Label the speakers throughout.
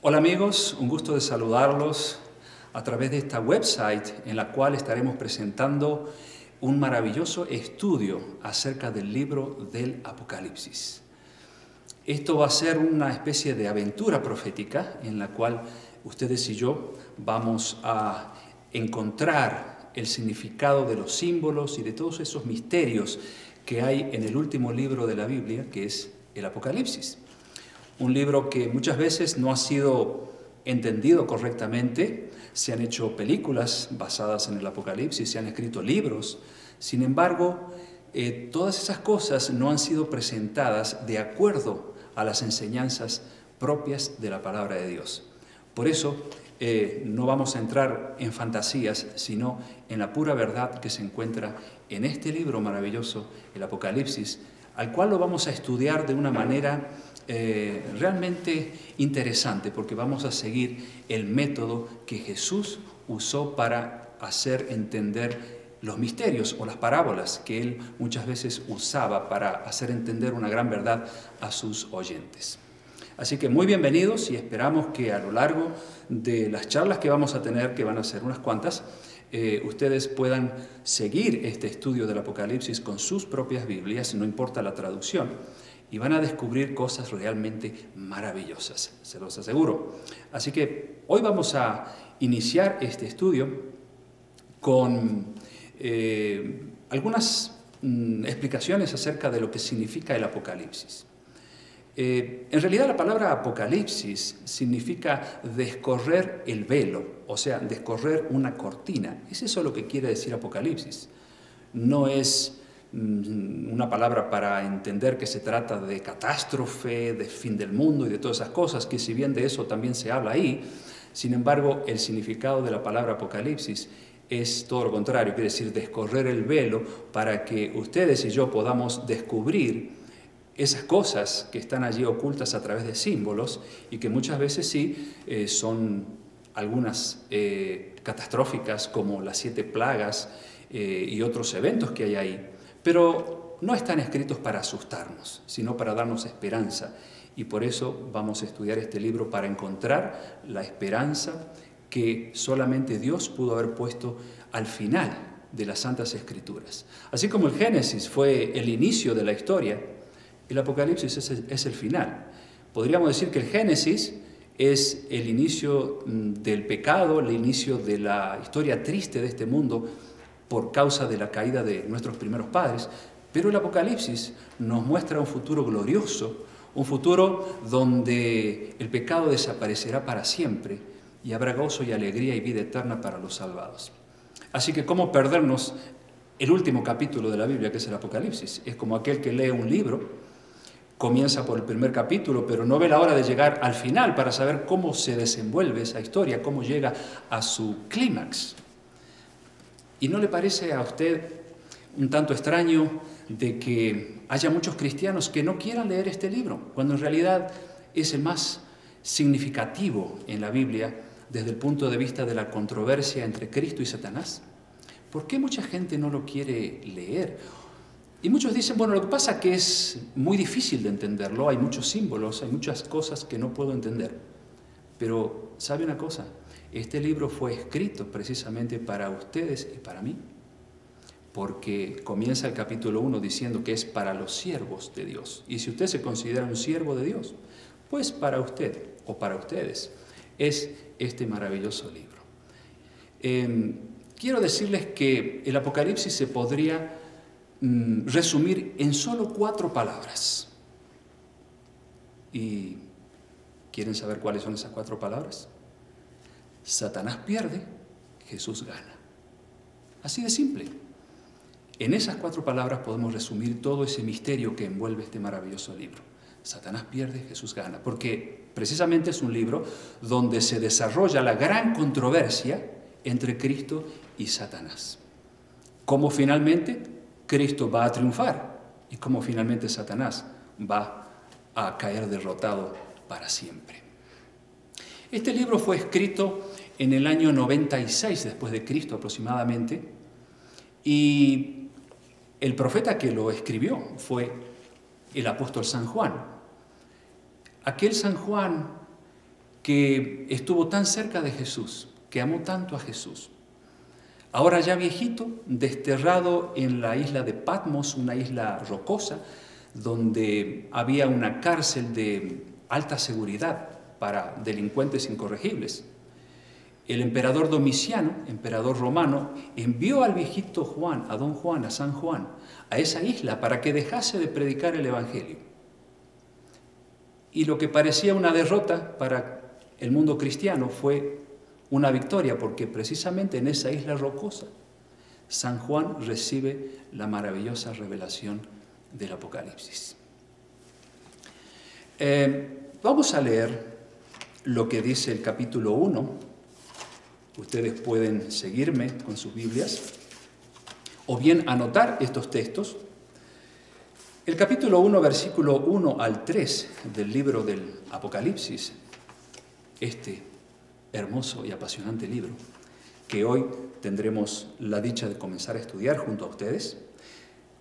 Speaker 1: Hola amigos, un gusto de saludarlos a través de esta website en la cual estaremos presentando un maravilloso estudio acerca del libro del Apocalipsis. Esto va a ser una especie de aventura profética en la cual ustedes y yo vamos a encontrar el significado de los símbolos y de todos esos misterios que hay en el último libro de la Biblia, que es el Apocalipsis. Un libro que muchas veces no ha sido entendido correctamente. Se han hecho películas basadas en el Apocalipsis, se han escrito libros. Sin embargo, todas esas cosas no han sido presentadas de acuerdo a las enseñanzas propias de la palabra de Dios. Por eso, no vamos a entrar en fantasías, sino en la pura verdad que se encuentra en este libro maravilloso, el Apocalipsis, al cual lo vamos a estudiar de una manera realmente interesante, porque vamos a seguir el método que Jesús usó para hacer entender los misterios o las parábolas que él muchas veces usaba para hacer entender una gran verdad a sus oyentes. Así que muy bienvenidos y esperamos que a lo largo de las charlas que vamos a tener, que van a ser unas cuantas, ustedes puedan seguir este estudio del Apocalipsis con sus propias Biblias, no importa la traducción, y van a descubrir cosas realmente maravillosas, se los aseguro. Así que hoy vamos a iniciar este estudio con algunas explicaciones acerca de lo que significa el Apocalipsis. En realidad la palabra Apocalipsis significa descorrer el velo, o sea, descorrer una cortina. Es eso lo que quiere decir Apocalipsis. No es una palabra para entender que se trata de catástrofe, de fin del mundo y de todas esas cosas, que si bien de eso también se habla ahí, sin embargo, el significado de la palabra Apocalipsis es todo lo contrario, quiere decir descorrer el velo para que ustedes y yo podamos descubrir esas cosas que están allí ocultas a través de símbolos y que muchas veces sí son algunas catastróficas como las 7 plagas y otros eventos que hay ahí, pero no están escritos para asustarnos, sino para darnos esperanza. Y por eso vamos a estudiar este libro para encontrar la esperanza que solamente Dios pudo haber puesto al final de las Santas Escrituras. Así como el Génesis fue el inicio de la historia, el Apocalipsis es el final. Podríamos decir que el Génesis es el inicio del pecado, el inicio de la historia triste de este mundo por causa de la caída de nuestros primeros padres, pero el Apocalipsis nos muestra un futuro glorioso, un futuro donde el pecado desaparecerá para siempre y habrá gozo y alegría y vida eterna para los salvados. Así que, ¿cómo perdernos el último capítulo de la Biblia, que es el Apocalipsis? Es como aquel que lee un libro, comienza por el primer capítulo, pero no ve la hora de llegar al final para saber cómo se desenvuelve esa historia, cómo llega a su clímax. ¿Y no le parece a usted un tanto extraño de que haya muchos cristianos que no quieran leer este libro, cuando en realidad es el más significativo en la Biblia desde el punto de vista de la controversia entre Cristo y Satanás? ¿Por qué mucha gente no lo quiere leer? Y muchos dicen, bueno, lo que pasa es que es muy difícil de entenderlo, hay muchos símbolos, hay muchas cosas que no puedo entender. Pero, ¿sabe una cosa? Este libro fue escrito precisamente para ustedes y para mí, porque comienza el capítulo 1 diciendo que es para los siervos de Dios. Y si usted se considera un siervo de Dios, pues para usted o para ustedes es este maravilloso libro. Quiero decirles que el Apocalipsis se podría resumir en solo 4 palabras. ¿Y quieren saber cuáles son esas 4 palabras? Satanás pierde, Jesús gana. Así de simple. En esas 4 palabras podemos resumir todo ese misterio que envuelve este maravilloso libro. Satanás pierde, Jesús gana, porque precisamente es un libro donde se desarrolla la gran controversia entre Cristo y Satanás. ¿Cómo finalmente Cristo va a triunfar y cómo finalmente Satanás va a caer derrotado para siempre? Este libro fue escrito en el año 96 después de Cristo aproximadamente, y el profeta que lo escribió fue el apóstol San Juan. Aquel San Juan que estuvo tan cerca de Jesús, que amó tanto a Jesús. Ahora ya viejito, desterrado en la isla de Patmos, una isla rocosa, donde había una cárcel de alta seguridad para delincuentes incorregibles. El emperador Domiciano, emperador romano, envió al viejito Juan, a don Juan, a San Juan, a esa isla para que dejase de predicar el Evangelio. Y lo que parecía una derrota para el mundo cristiano fue una victoria, porque precisamente en esa isla rocosa San Juan recibe la maravillosa revelación del Apocalipsis. Vamos a leer lo que dice el capítulo 1. Ustedes pueden seguirme con sus Biblias o bien anotar estos textos. El capítulo 1, versículo 1 al 3 del libro del Apocalipsis, este hermoso y apasionante libro que hoy tendremos la dicha de comenzar a estudiar junto a ustedes.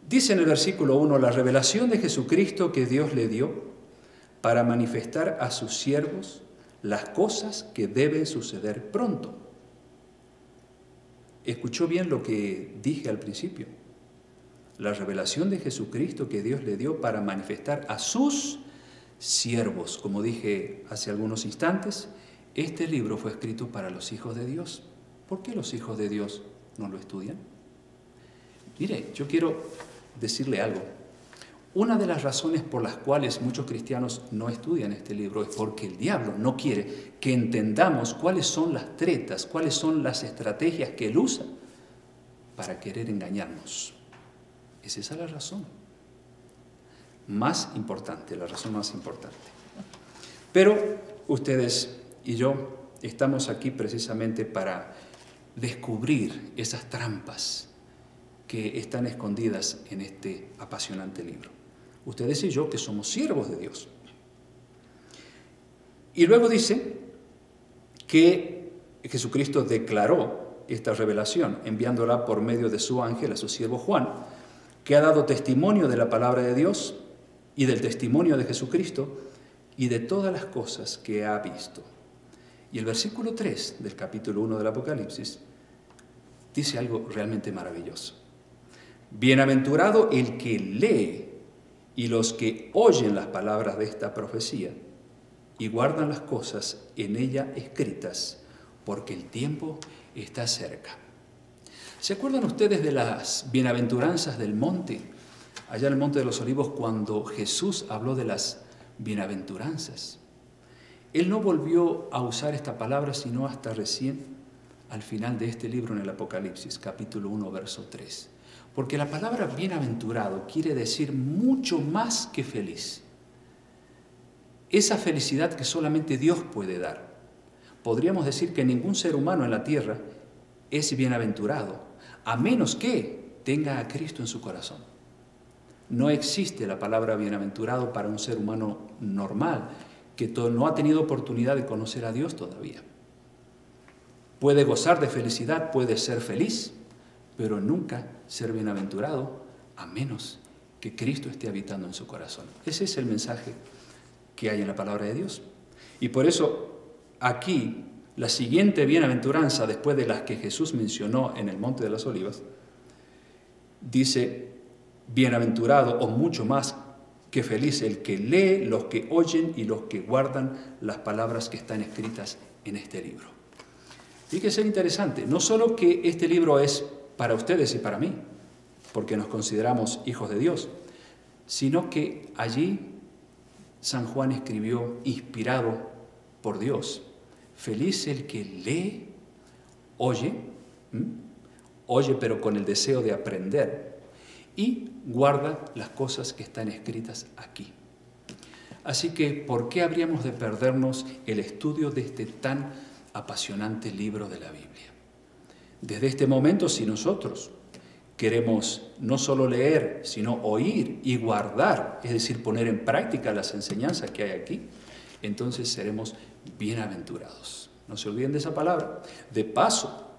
Speaker 1: Dice en el versículo 1, la revelación de Jesucristo que Dios le dio para manifestar a sus siervos las cosas que deben suceder pronto. ¿Escuchó bien lo que dije al principio? La revelación de Jesucristo que Dios le dio para manifestar a sus siervos. Como dije hace algunos instantes, este libro fue escrito para los hijos de Dios. ¿Por qué los hijos de Dios no lo estudian? Mire, yo quiero decirle algo. Una de las razones por las cuales muchos cristianos no estudian este libro es porque el diablo no quiere que entendamos cuáles son las tretas, cuáles son las estrategias que él usa para querer engañarnos. Es esa la razón más importante, la razón más importante. Pero ustedes y yo estamos aquí precisamente para descubrir esas trampas que están escondidas en este apasionante libro. Ustedes y yo que somos siervos de Dios. Y luego dice que Jesucristo declaró esta revelación, enviándola por medio de su ángel a su siervo Juan, que ha dado testimonio de la palabra de Dios y del testimonio de Jesucristo y de todas las cosas que ha visto. Y el versículo 3 del capítulo 1 del Apocalipsis dice algo realmente maravilloso. Bienaventurado el que lee y los que oyen las palabras de esta profecía y guardan las cosas en ella escritas, porque el tiempo está cerca. ¿Se acuerdan ustedes de las bienaventuranzas del monte? Allá en el Monte de los Olivos, cuando Jesús habló de las bienaventuranzas. Él no volvió a usar esta palabra sino hasta recién al final de este libro en el Apocalipsis, capítulo 1, verso 3. Porque la palabra bienaventurado quiere decir mucho más que feliz. Esa felicidad que solamente Dios puede dar. Podríamos decir que ningún ser humano en la tierra es bienaventurado, a menos que tenga a Cristo en su corazón. No existe la palabra bienaventurado para un ser humano normal, que no ha tenido oportunidad de conocer a Dios todavía. Puede gozar de felicidad, puede ser feliz, pero nunca ser bienaventurado, a menos que Cristo esté habitando en su corazón. Ese es el mensaje que hay en la palabra de Dios. Y por eso aquí la siguiente bienaventuranza, después de las que Jesús mencionó en el Monte de las Olivas, dice, bienaventurado o mucho más que feliz el que lee, los que oyen y los que guardan las palabras que están escritas en este libro. Fíjese, es interesante, no solo que este libro es para ustedes y para mí, porque nos consideramos hijos de Dios, sino que allí San Juan escribió, inspirado por Dios, feliz el que lee, oye pero con el deseo de aprender, y guarda las cosas que están escritas aquí. Así que, ¿por qué habríamos de perdernos el estudio de este tan apasionante libro de la Biblia? Desde este momento, si nosotros queremos no solo leer, sino oír y guardar, es decir, poner en práctica las enseñanzas que hay aquí, entonces seremos bienaventurados. No se olviden de esa palabra. De paso,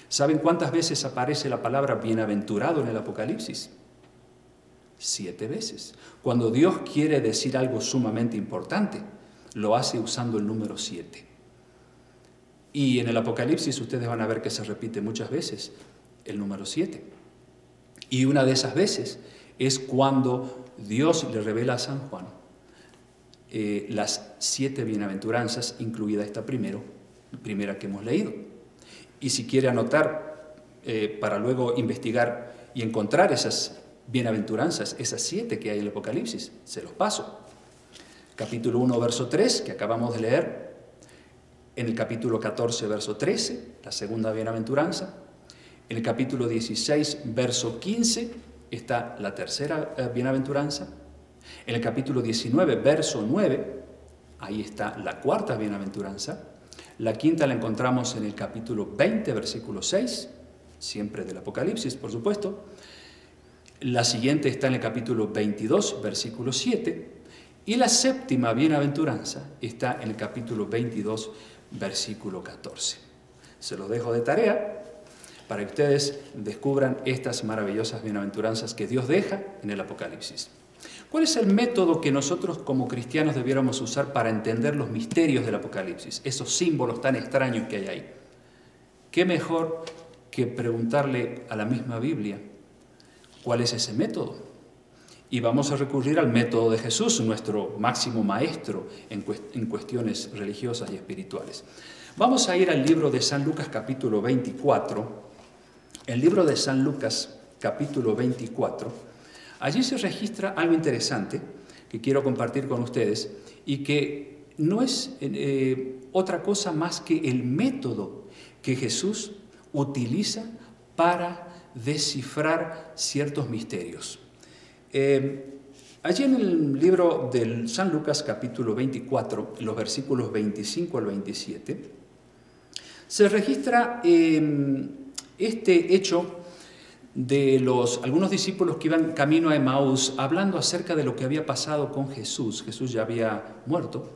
Speaker 1: ¿saben cuántas veces aparece la palabra bienaventurado en el Apocalipsis? 7 veces. Cuando Dios quiere decir algo sumamente importante, lo hace usando el número 7. Y en el Apocalipsis ustedes van a ver que se repite muchas veces el número 7. Y una de esas veces es cuando Dios le revela a San Juan las 7 bienaventuranzas, incluida esta primera que hemos leído. Y si quiere anotar para luego investigar y encontrar esas bienaventuranzas, esas 7 que hay en el Apocalipsis, se los paso. Capítulo 1, verso 3, que acabamos de leer. En el capítulo 14, verso 13, la segunda bienaventuranza. En el capítulo 16, verso 15, está la tercera bienaventuranza. En el capítulo 19, verso 9, ahí está la cuarta bienaventuranza. La quinta la encontramos en el capítulo 20, versículo 6, siempre del Apocalipsis, por supuesto. La siguiente está en el capítulo 22, versículo 7. Y la séptima bienaventuranza está en el capítulo 22, versículo 14. Se los dejo de tarea para que ustedes descubran estas maravillosas bienaventuranzas que Dios deja en el Apocalipsis. ¿Cuál es el método que nosotros como cristianos debiéramos usar para entender los misterios del Apocalipsis, esos símbolos tan extraños que hay ahí? ¿Qué mejor que preguntarle a la misma Biblia cuál es ese método? Y vamos a recurrir al método de Jesús, nuestro máximo maestro en cuestiones religiosas y espirituales. Vamos a ir al libro de San Lucas capítulo 24. El libro de San Lucas capítulo 24, allí se registra algo interesante que quiero compartir con ustedes y que no es otra cosa más que el método que Jesús utiliza para descifrar ciertos misterios. Allí en el libro de San Lucas capítulo 24, en los versículos 25 al 27, se registra este hecho de algunos discípulos que iban camino a Emaús hablando acerca de lo que había pasado con Jesús. Jesús ya había muerto,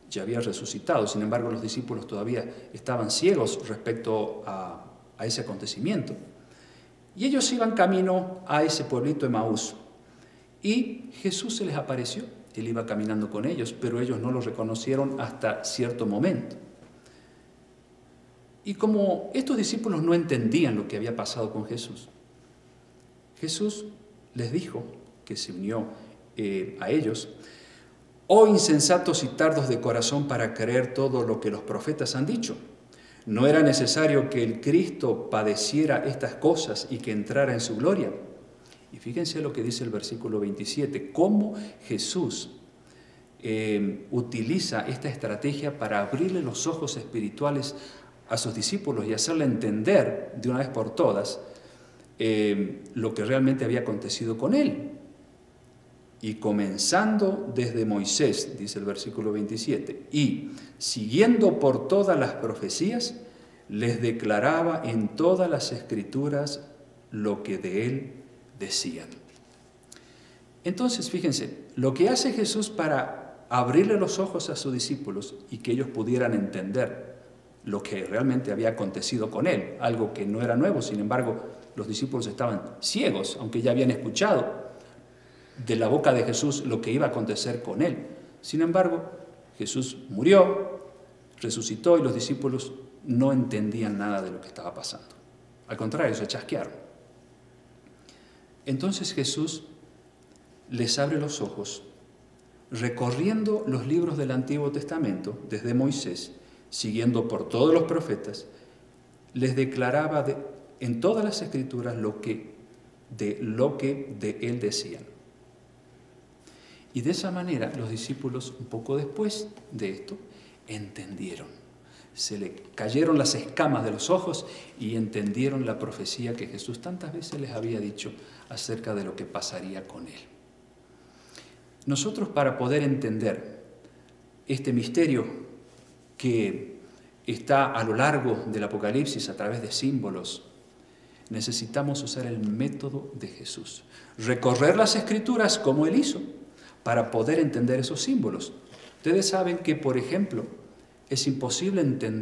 Speaker 1: ya había resucitado, sin embargo los discípulos todavía estaban ciegos respecto a ese acontecimiento. Y ellos iban camino a ese pueblito Emaús y Jesús se les apareció. Él iba caminando con ellos, pero ellos no lo reconocieron hasta cierto momento. Y como estos discípulos no entendían lo que había pasado con Jesús, Jesús les dijo, que se unió a ellos: «Oh insensatos y tardos de corazón para creer todo lo que los profetas han dicho. ¿No era necesario que el Cristo padeciera estas cosas y que entrara en su gloria?» Y fíjense lo que dice el versículo 27, cómo Jesús utiliza esta estrategia para abrirle los ojos espirituales a sus discípulos y hacerle entender de una vez por todas lo que realmente había acontecido con él. Y comenzando desde Moisés, dice el versículo 27, y siguiendo por todas las profecías, les declaraba en todas las escrituras lo que de él decían. Entonces, fíjense, lo que hace Jesús para abrirle los ojos a sus discípulos y que ellos pudieran entender lo que realmente había acontecido con él, algo que no era nuevo, sin embargo, los discípulos estaban ciegos, aunque ya habían escuchado de la boca de Jesús lo que iba a acontecer con él. Sin embargo, Jesús murió, resucitó y los discípulos no entendían nada de lo que estaba pasando. Al contrario, se chasquearon. Entonces Jesús les abre los ojos, recorriendo los libros del Antiguo Testamento, desde Moisés, siguiendo por todos los profetas, les declaraba en todas las escrituras lo que de él decían. Y de esa manera los discípulos, un poco después de esto, entendieron. Se le cayeron las escamas de los ojos y entendieron la profecía que Jesús tantas veces les había dicho acerca de lo que pasaría con él. Nosotros, para poder entender este misterio que está a lo largo del Apocalipsis a través de símbolos, necesitamos usar el método de Jesús. Recorrer las Escrituras como Él hizo para poder entender esos símbolos. Ustedes saben que, por ejemplo, es imposible entender